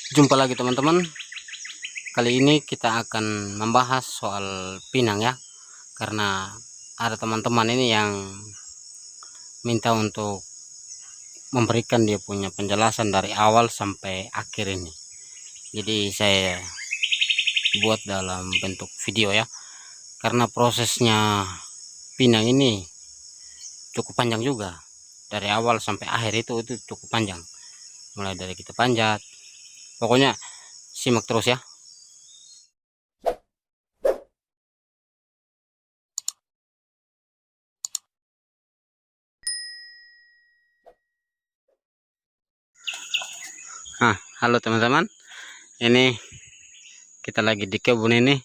Jumpa lagi teman-teman. Kali ini kita akan membahas soal pinang ya. Karena ada teman-teman ini yang minta untuk memberikan dia punya penjelasan dari awal sampai akhir ini. Jadi saya buat dalam bentuk video ya. Karena prosesnya pinang ini cukup panjang juga. Dari awal sampai akhir itu cukup panjang. Mulai dari kita panjat. Pokoknya simak terus ya. Halo teman-teman. Ini kita lagi di kebun ini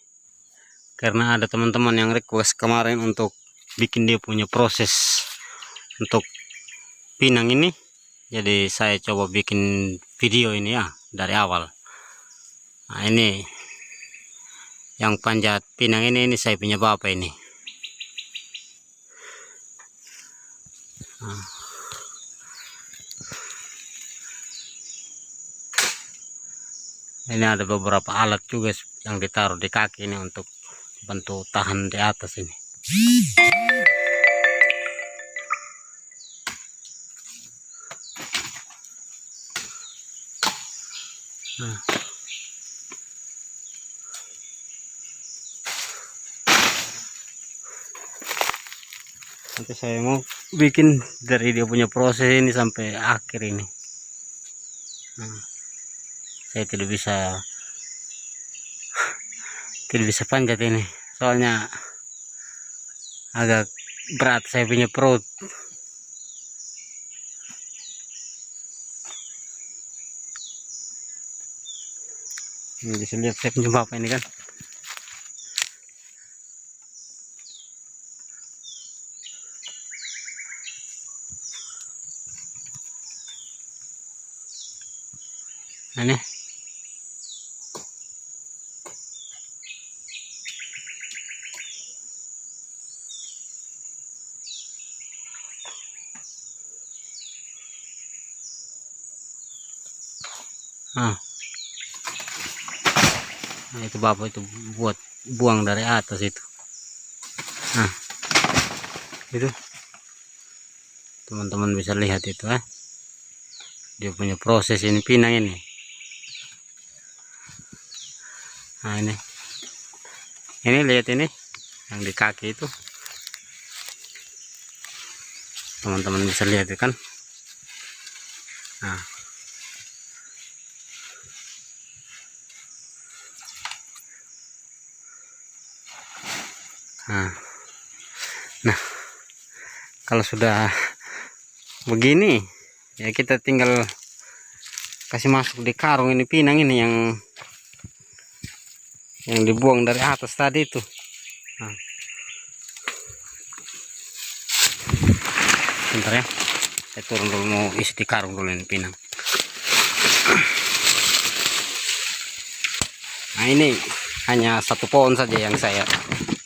karena ada teman-teman yang request kemarin untuk bikin dia punya proses untuk pinang ini. Jadi saya coba bikin video ini ya dari awal. Nah, ini yang panjat pinang ini saya punya bapak ini. Nah, ini ada beberapa alat juga yang ditaruh di kaki ini untuk bantu tahan di atas ini. Nah, nanti saya mau bikin dari dia punya proses ini sampai akhir ini. Nah, saya tidak bisa panjat ini soalnya agak berat saya punya perut. Ini bisa lihat saya punya bapak ini kan. Ini nah, itu bapak itu buat buang dari atas itu. Nah, itu teman-teman bisa lihat itu dia punya proses ini pinang ini. Nah, ini lihat ini yang di kaki itu, teman-teman bisa lihat itu kan. Nah, nah kalau sudah begini ya kita tinggal kasih masuk di karung ini pinang ini yang dibuang dari atas tadi itu. Nah, bentar ya, saya turun dulu mau isi di karung dulu ini pinang. Nah, ini hanya satu pohon saja yang saya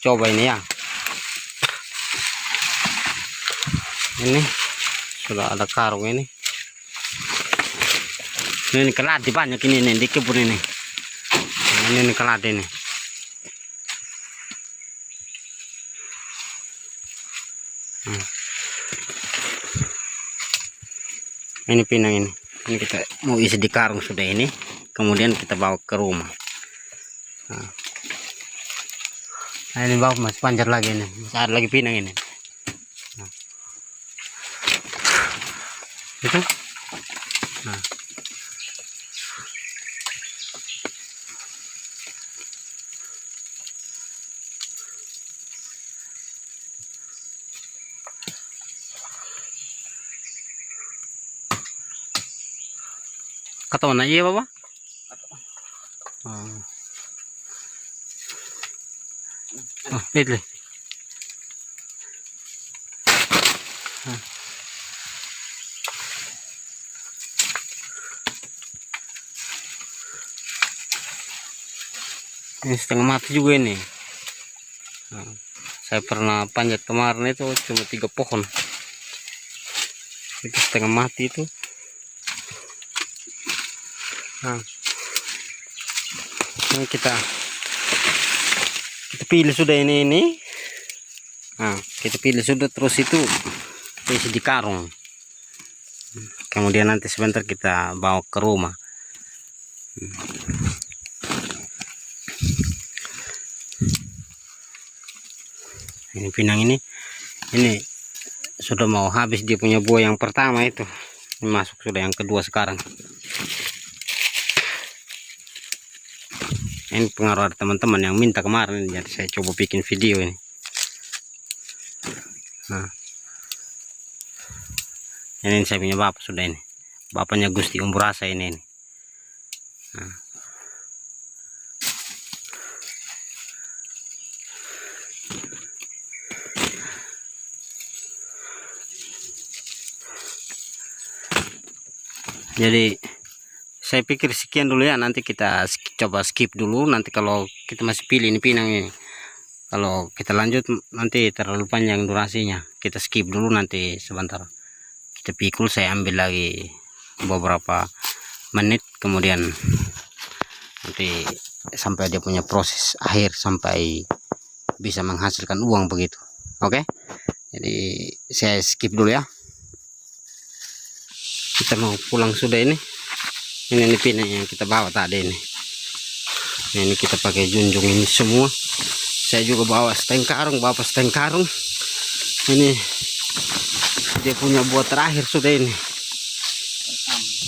coba ini ya. Ini sudah ada karung ini. Ini keladi banyak ini di kebun ini. Nah, ini keladi ini. Ini pinang ini. Ini kita mau isi di karung sudah ini. Kemudian kita bawa ke rumah. Nah, ini bawa masih panjat lagi ini. Masih ada lagi pinang ini. Nah, itu. Nah, kata mana iya bapak? Lihat. Ini setengah mati juga ini. Nah, saya pernah panjat kemarin itu cuma 3 pohon. Itu setengah mati itu. Nah, Ini kita pilih sudah ini. Nah, kita pilih sudah, terus itu isi di karung. Kemudian nanti sebentar kita bawa ke rumah. Ini pinang ini sudah mau habis dia punya buah yang pertama itu. Ini masuk sudah yang kedua sekarang. Ini pengaruh ada teman-teman yang minta kemarin, jadi saya coba bikin video ini. Nah, ini saya punya bapak sudah ini. Bapaknya Gusti Umburasa ini. Nah. Jadi saya pikir sekian dulu ya, nanti kita coba skip dulu. Nanti kalau kita masih pilih ini pinang ini, kalau kita lanjut nanti terlalu panjang durasinya. Kita skip dulu, nanti sebentar kita pikul, saya ambil lagi beberapa menit, kemudian nanti sampai dia punya proses akhir sampai bisa menghasilkan uang begitu. Oke, jadi saya skip dulu ya. Kita mau pulang sudah ini pinang yang kita bawa tadi ini. Ini kita pakai junjung ini semua. Saya juga bawa setengah karung, bapak setengah karung. Ini dia punya buah terakhir sudah ini,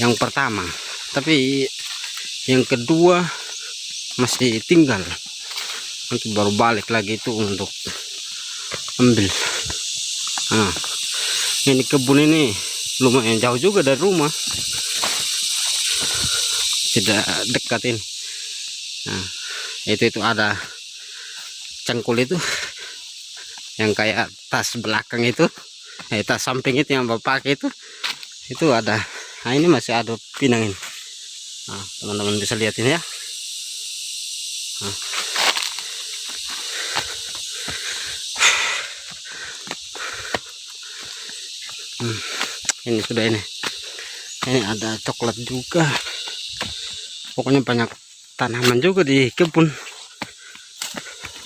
yang pertama, tapi yang kedua masih tinggal. Nanti baru balik lagi itu untuk ambil. Nah, ini kebun ini lumayan jauh juga dari rumah, tidak dekat ini. Nah, itu ada cangkul itu yang kayak tas belakang itu, tas samping itu yang bapak pakai itu ada. Nah, ini masih ada pinang ini. Nah, teman-teman bisa lihat ini ya. Nah. Ini sudah ini ada coklat juga. Pokoknya banyak tanaman juga di kebun.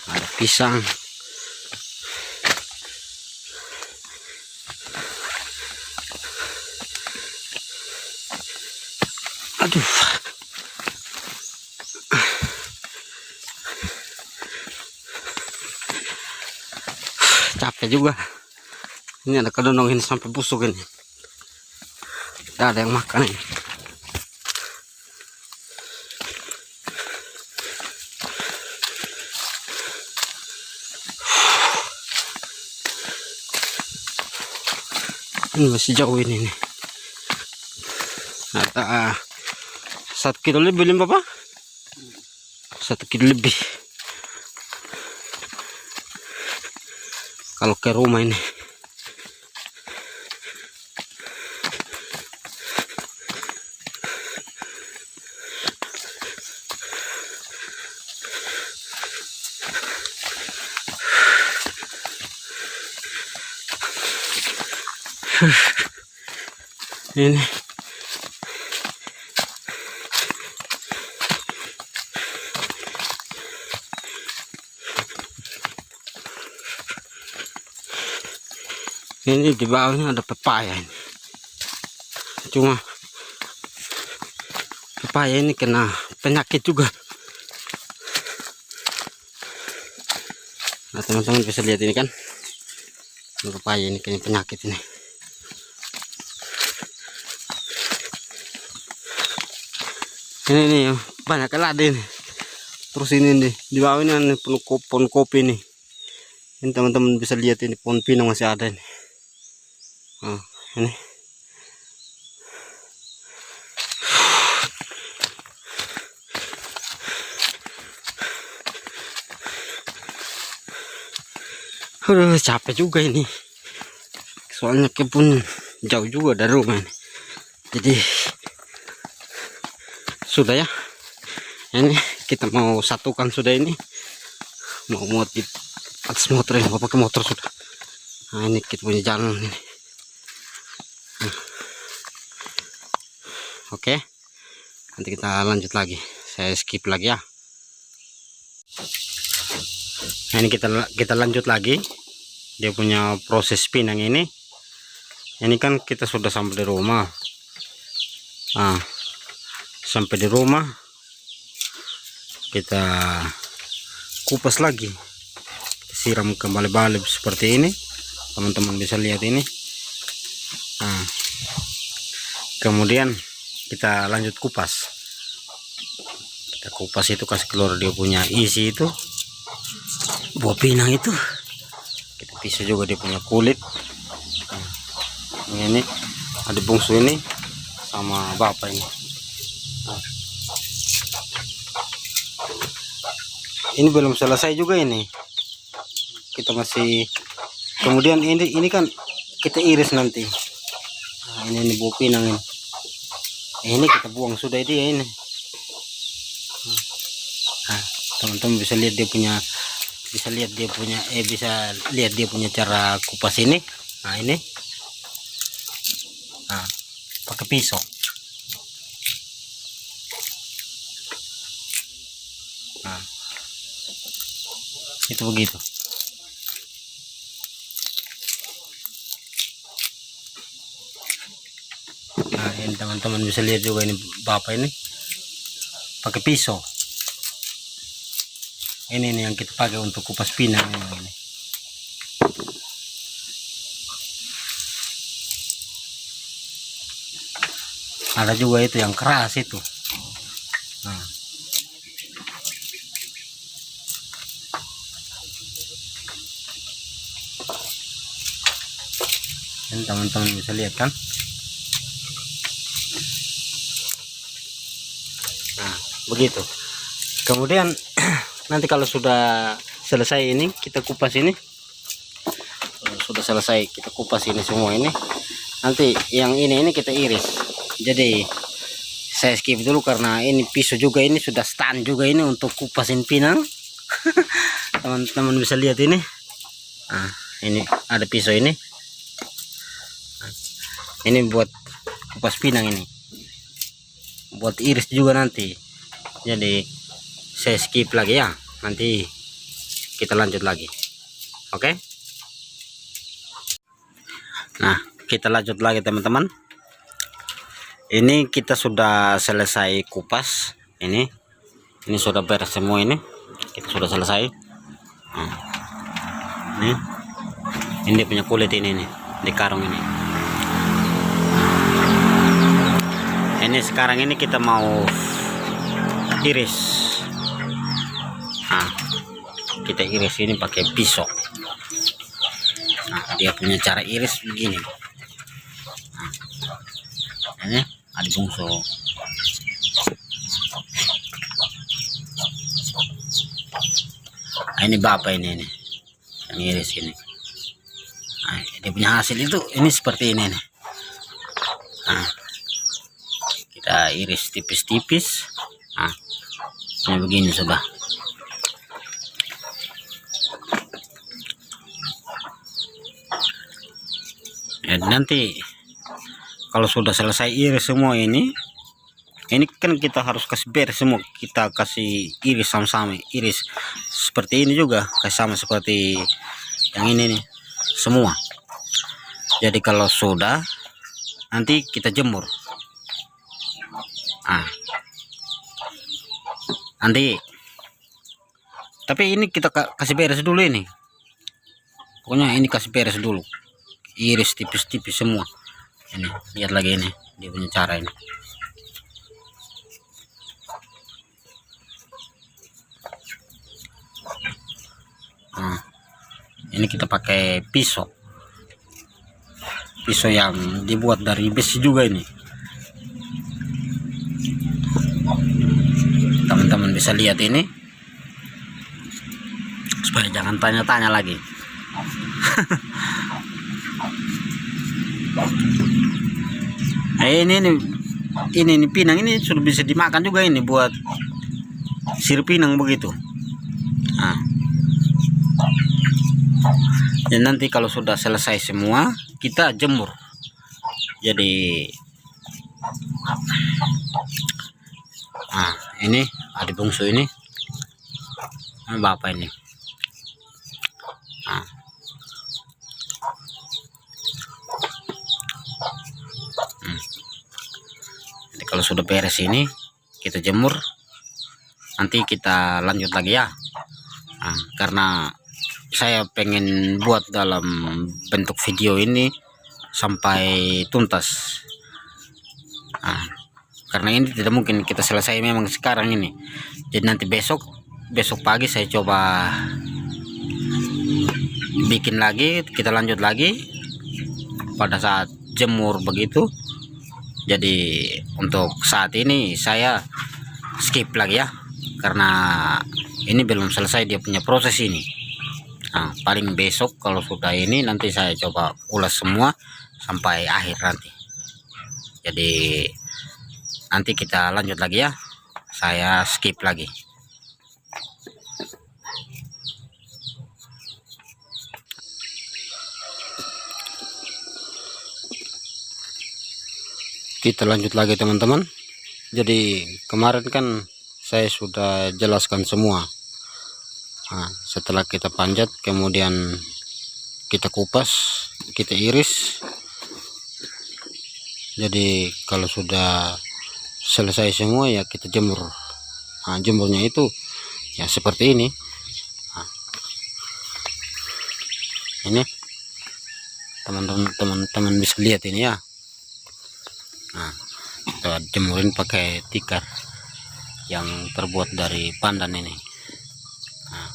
Ada pisang. Aduh, capek juga. Ini ada kedondong ini sampai busuk ini. Tidak ada yang makan ini. Ini masih jauh ini nih. Ada 1 kilo lebih, Bapak? 1 kilo lebih. Kalau ke rumah ini. Ini di bawahnya ada pepaya ini. Cuma pepaya ini kena penyakit juga. Nah, teman-teman bisa lihat ini kan, pepaya ini kena penyakit ini. Ini banyak keladi nih. Terus ini nih di bawah ini penuh pohon kopi nih. Ini teman-teman bisa lihat ini pohon pinang masih ada nih. Nah, ini capek juga ini. Soalnya kebun jauh juga dari rumah ini. Jadi sudah ya. Ini kita mau satukan sudah ini. Mau muat di atas motor ini, mau pakai motor sudah. Nah, ini kita punya jalan ini. Oke, nanti kita lanjut lagi. Saya skip lagi ya. Nah, ini kita lanjut lagi dia punya proses pinang ini. Ini kan kita sudah sampai di rumah. Nah, sampai di rumah kita kupas lagi, siram kembali seperti ini, teman-teman bisa lihat ini. Nah, kemudian kita lanjut kupas. Kita kupas itu, kasih keluar dia punya isi itu, buah pinang itu. Kita pisah juga dia punya kulit. Nah, ini ada bungsu ini sama bapak ini. Nah, ini belum selesai juga ini, kita masih. Kemudian ini kan kita iris nanti. Nah, ini buah pinang ini. Ini kita buang sudah dia ini. Nah, teman-teman bisa lihat dia punya, bisa lihat dia punya cara kupas ini. Nah, ini. Nah, pakai pisau. Nah, itu begitu. Nah, ini teman-teman bisa lihat juga ini bapak ini pakai pisau. Ini nih yang kita pakai untuk kupas pinang ini. Ada juga itu yang keras itu. Nah, ini teman-teman bisa lihat kan. Nah, begitu. Kemudian nanti kalau sudah selesai ini kita kupas ini, sudah selesai kita kupas ini semua ini, nanti yang ini kita iris. Jadi saya skip dulu karena ini pisau juga, ini sudah stand juga ini untuk kupasin pinang. Teman-teman bisa lihat ini. Nah, ini ada pisau ini. Ini buat kupas pinang ini, buat iris juga nanti. Jadi saya skip lagi ya, nanti kita lanjut lagi. Oke. Nah, kita lanjut lagi teman-teman. Ini kita sudah selesai kupas ini sudah beres semua ini, kita sudah selesai. Nah, ini dia punya kulit ini nih di karung ini. Ini sekarang ini kita mau iris. Nah, kita iris ini pakai pisau. Nah, dia punya cara iris begini. Nah, ini ada bungsu. Nah, ini bapak ini yang iris ini. Nah, dia punya hasil itu ini seperti ini nih. Nah, kita iris tipis-tipis. Nah, ini begini sudah. Nanti kalau sudah selesai iris semua ini kan kita harus kasih beres semua, kita kasih iris sama-sama, iris seperti ini juga, kasih sama seperti yang ini nih semua. Jadi kalau sudah nanti kita jemur. Ah, nanti tapi ini kita kasih beres dulu ini, pokoknya ini kasih beres dulu, iris tipis-tipis semua. Ini lihat lagi ini dia punya cara ini. Nah, ini kita pakai pisau yang dibuat dari besi juga ini, teman-teman bisa lihat ini, supaya jangan tanya-tanya lagi. Ini pinang ini sudah bisa dimakan juga ini, buat sirip pinang begitu. Nah, dan nanti kalau sudah selesai semua kita jemur. Jadi nah, ini ada bungsu ini. Bapak ini. Nah, jadi kalau sudah beres ini kita jemur, nanti kita lanjut lagi ya. Nah, karena saya pengen buat dalam bentuk video ini sampai tuntas. Nah, karena ini tidak mungkin kita selesai memang sekarang ini. Jadi nanti besok pagi saya coba bikin lagi, kita lanjut lagi pada saat jemur begitu. Jadi untuk saat ini saya skip lagi ya, karena ini belum selesai dia punya proses ini. Nah, paling besok kalau sudah ini nanti saya coba ulas semua sampai akhir nanti. Jadi nanti kita lanjut lagi ya, saya skip lagi. Kita lanjut lagi teman-teman. Jadi kemarin kan saya sudah jelaskan semua. Nah, setelah kita panjat, kemudian kita kupas, kita iris. Jadi kalau sudah selesai semua ya kita jemur. Nah, jemurnya itu ya seperti ini. Nah, ini teman-teman bisa lihat ini ya. Nah, kita jemurin pakai tikar yang terbuat dari pandan ini. Nah,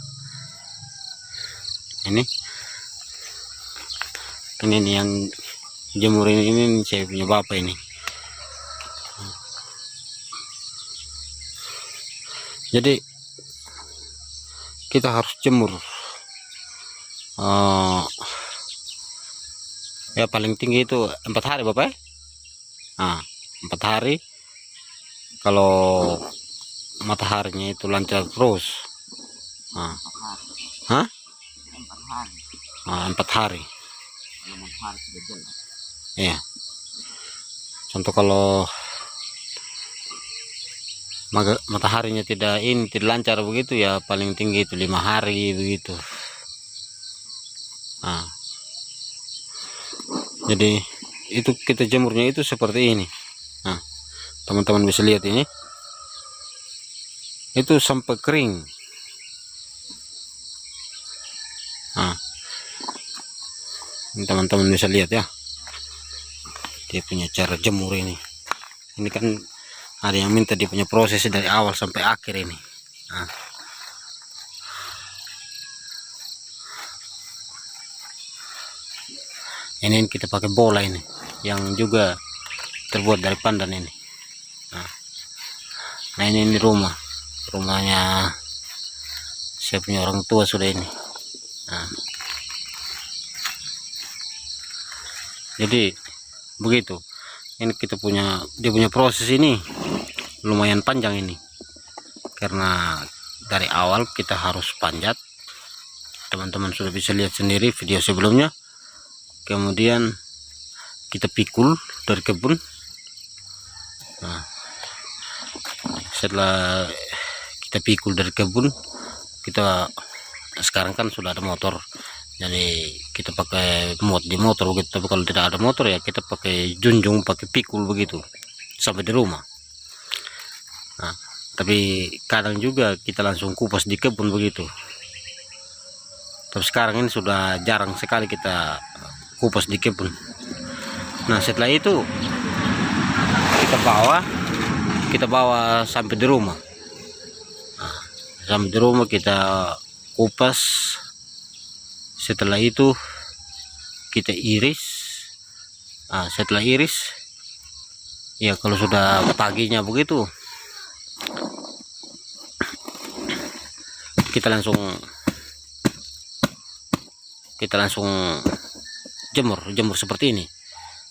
ini nih yang jemurin ini saya punya bapak ini. Jadi kita harus jemur ya paling tinggi itu 4 hari bapak ya. Nah, 4 hari. Kalau mataharinya itu lancar terus, nah, 4 hari. Ya, contoh kalau mataharinya tidak lancar begitu ya paling tinggi itu 5 hari begitu. Nah, jadi itu kita jemurnya itu seperti ini. Nah, teman-teman bisa lihat ini, itu sampai kering. Nah, teman-teman bisa lihat ya, dia punya cara jemur ini. Ini kan ada yang minta dia punya proses dari awal sampai akhir ini. Nah, ini kita pakai bola ini yang juga terbuat dari pandan ini. Nah, ini rumahnya saya punya orang tua sudah ini. Nah, jadi begitu. Ini kita dia punya proses ini lumayan panjang ini, karena dari awal kita harus panjat. Teman-teman sudah bisa lihat sendiri video sebelumnya. Kemudian kita pikul dari kebun. Nah, setelah kita pikul dari kebun, sekarang kan sudah ada motor, jadi kita pakai di motor begitu. Tapi kalau tidak ada motor ya kita pakai junjung, pakai pikul begitu sampai di rumah. Nah, tapi kadang juga kita langsung kupas di kebun begitu. Tapi sekarang ini sudah jarang sekali kita kupas di kebun. Nah, setelah itu kita bawa sampai di rumah. Nah, sampai di rumah kita kupas. Setelah itu kita iris. Nah, setelah iris ya kalau sudah paginya begitu kita langsung jemur seperti ini.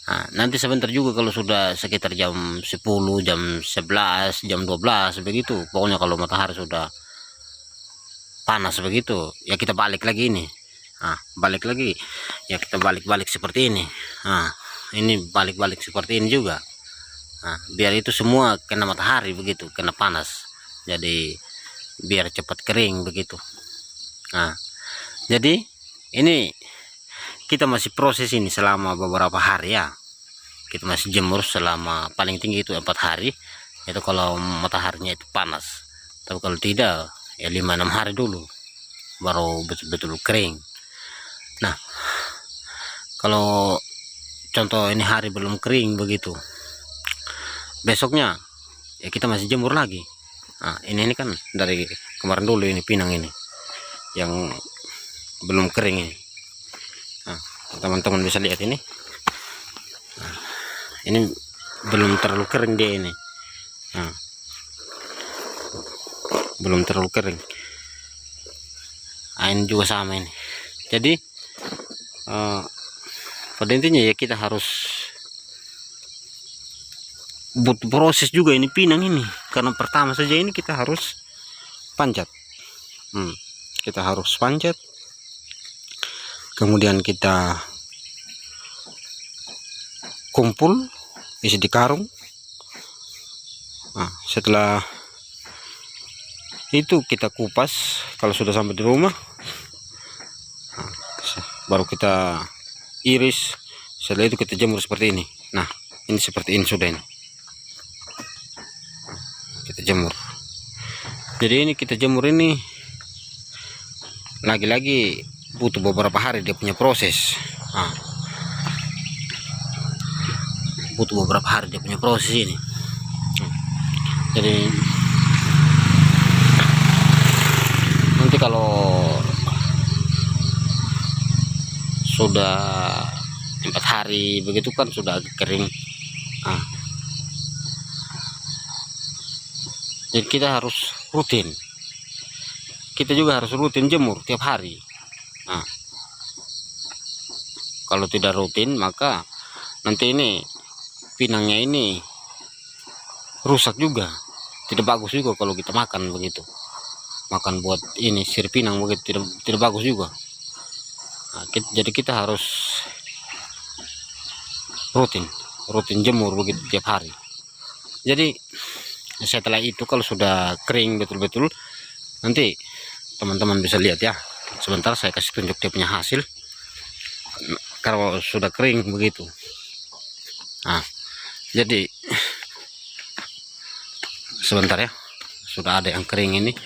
Nah, nanti sebentar juga kalau sudah sekitar jam 10, jam 11, jam 12 begitu, pokoknya kalau matahari sudah panas begitu ya kita balik lagi ini. Nah, balik lagi ya kita balik seperti ini. Nah, ini balik seperti ini juga. Nah, biar itu semua kena matahari begitu, kena panas. Jadi biar cepat kering begitu. Nah, jadi ini kita masih proses ini selama beberapa hari ya. Kita masih jemur selama paling tinggi itu 4 hari, itu kalau mataharinya itu panas. Tapi kalau tidak ya 5-6 hari dulu baru betul-betul kering. Nah, kalau contoh ini hari belum kering begitu, besoknya ya kita masih jemur lagi. Nah, ini kan dari kemarin dulu ini pinang ini yang belum kering ini. Nah, teman-teman bisa lihat ini. Nah, ini belum terlalu kering dia ini. Nah, belum terlalu kering. Nah, ini juga sama ini. Jadi pada intinya ya kita harus butuh proses juga ini pinang ini, karena pertama saja ini kita harus panjat. Kita harus panjat, kemudian kita kumpul isi di karung. Nah, setelah itu kita kupas kalau sudah sampai di rumah. Nah, baru kita iris, setelah itu kita jemur seperti ini. Nah, ini seperti ini sudah ini kita jemur. Jadi ini kita jemur ini lagi-lagi butuh beberapa hari dia punya proses. Nah, butuh beberapa hari dia punya proses ini. Jadi nanti kalau sudah 4 hari begitu kan sudah agak kering. Nah, jadi kita harus rutin. Kita juga harus rutin jemur tiap hari. Nah, kalau tidak rutin maka nanti ini pinangnya ini rusak juga. Tidak bagus juga kalau kita makan begitu. Makan buat ini sir pinang begitu tidak bagus juga. Nah, jadi kita harus rutin jemur begitu tiap hari. Jadi setelah itu kalau sudah kering betul-betul, nanti teman-teman bisa lihat ya. Sebentar saya kasih tunjuk dia punya hasil kalau sudah kering begitu. Nah, jadi sebentar ya, sudah ada yang kering ini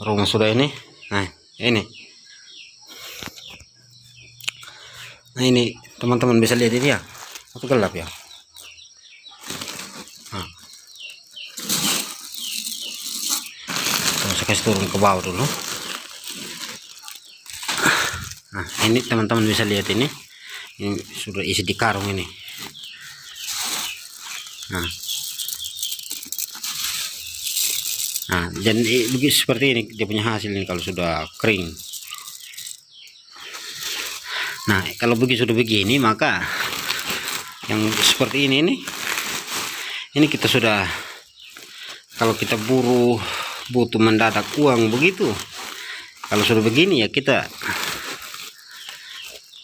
rumah sudah ini. Nah, ini teman-teman bisa lihat ini ya, atau gelap ya. Saya kasih turun ke bawah dulu. Nah, ini teman-teman bisa lihat ini sudah isi di karung ini. Nah, dan begitu seperti ini dia punya hasil ini kalau sudah kering. Nah, kalau begitu sudah begini maka yang seperti ini kita sudah, kalau kita butuh mendadak uang begitu, kalau sudah begini ya kita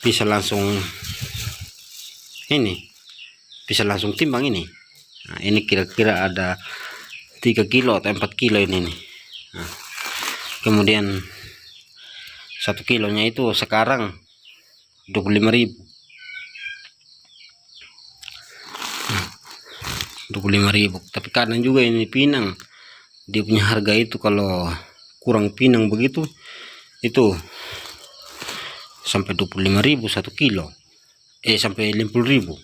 bisa langsung timbang ini. Nah, ini kira-kira ada 3 kilo atau 4 kilo ini nih. Nah, kemudian 1 kilonya itu sekarang 25.000. 25.000. Tapi kadang juga ini pinang dia punya harga itu kalau kurang pinang begitu itu sampai 25.000 1 kilo, sampai 50.000.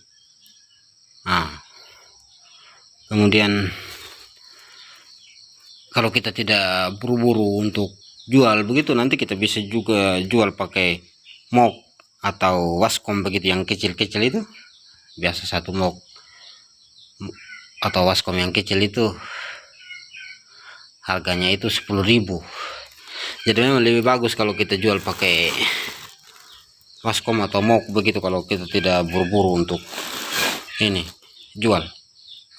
Nah, kemudian kalau kita tidak buru-buru untuk jual begitu, nanti kita bisa juga jual pakai mok atau waskom begitu yang kecil-kecil itu. Biasa satu mok atau waskom yang kecil itu harganya itu 10.000. Jadi memang lebih bagus kalau kita jual pakai waskom atau mok begitu, kalau kita tidak buru-buru untuk ini jual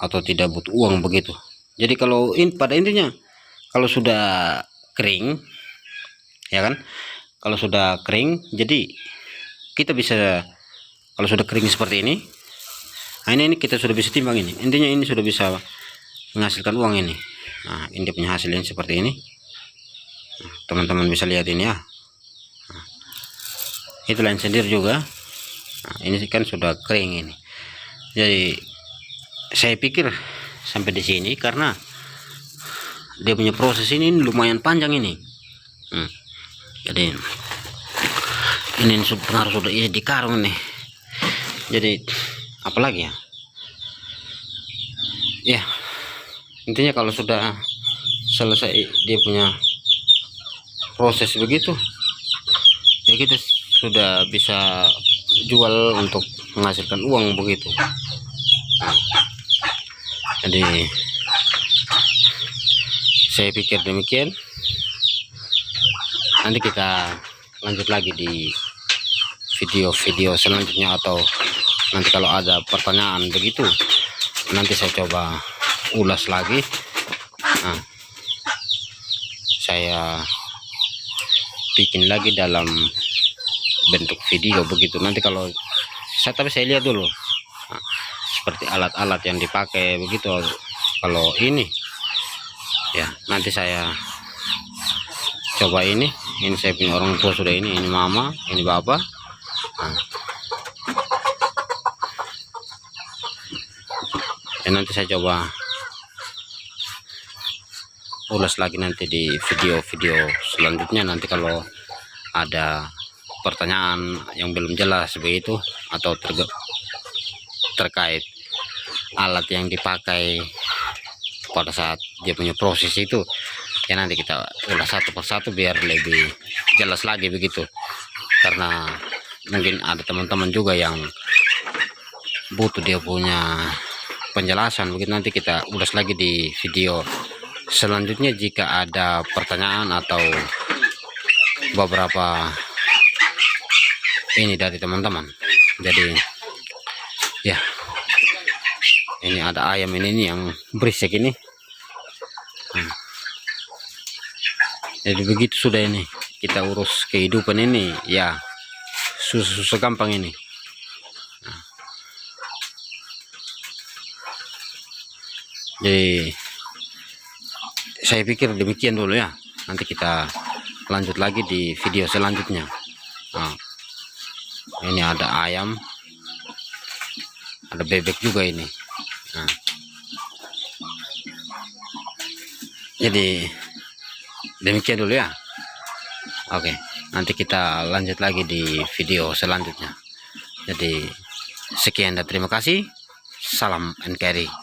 atau tidak butuh uang begitu. Jadi kalau pada intinya kalau sudah kering ya kan, kalau sudah kering jadi kita bisa, kalau sudah kering seperti ini, nah ini kita sudah bisa timbang ini. Intinya ini sudah bisa menghasilkan uang ini. Nah, ini dia punya hasilnya seperti ini. Teman-teman bisa lihat ini ya. Nah, itu lain sendir juga. Nah, ini kan sudah kering ini. Jadi saya pikir sampai di sini karena dia punya proses ini lumayan panjang ini. Jadi ini pengaruh sudah di karung nih. Jadi apalagi ya? Ya, intinya kalau sudah selesai dia punya proses begitu, ya kita sudah bisa jual untuk menghasilkan uang begitu. Jadi saya pikir demikian. Nanti kita lanjut lagi di video-video selanjutnya, atau nanti kalau ada pertanyaan begitu nanti saya coba ulas lagi. Nah, saya bikin lagi dalam bentuk video begitu. Nanti kalau tapi saya lihat dulu seperti alat-alat yang dipakai begitu. Kalau ini ya nanti saya coba ini saya punya orang tua sudah ini mama, ini bapak. Dan nanti saya coba ulas lagi nanti di video-video selanjutnya. Nanti kalau ada pertanyaan yang belum jelas begitu, atau terkait alat yang dipakai pada saat dia punya proses itu, ya nanti kita ulas satu persatu biar lebih jelas lagi begitu. Karena mungkin ada teman-teman juga yang butuh dia punya penjelasan begitu. Nanti kita ulas lagi di video selanjutnya jika ada pertanyaan atau beberapa ini dari teman-teman. Jadi ya, ini ada ayam ini yang berisik ini. Jadi begitu sudah ini kita urus kehidupan ini ya, susah gampang ini. Jadi saya pikir demikian dulu ya. Nanti kita lanjut lagi di video selanjutnya. Nah, ini ada ayam, ada bebek juga ini. Nah, jadi demikian dulu ya. Oke, nanti kita lanjut lagi di video selanjutnya. Jadi sekian dan terima kasih. Salam NKRI.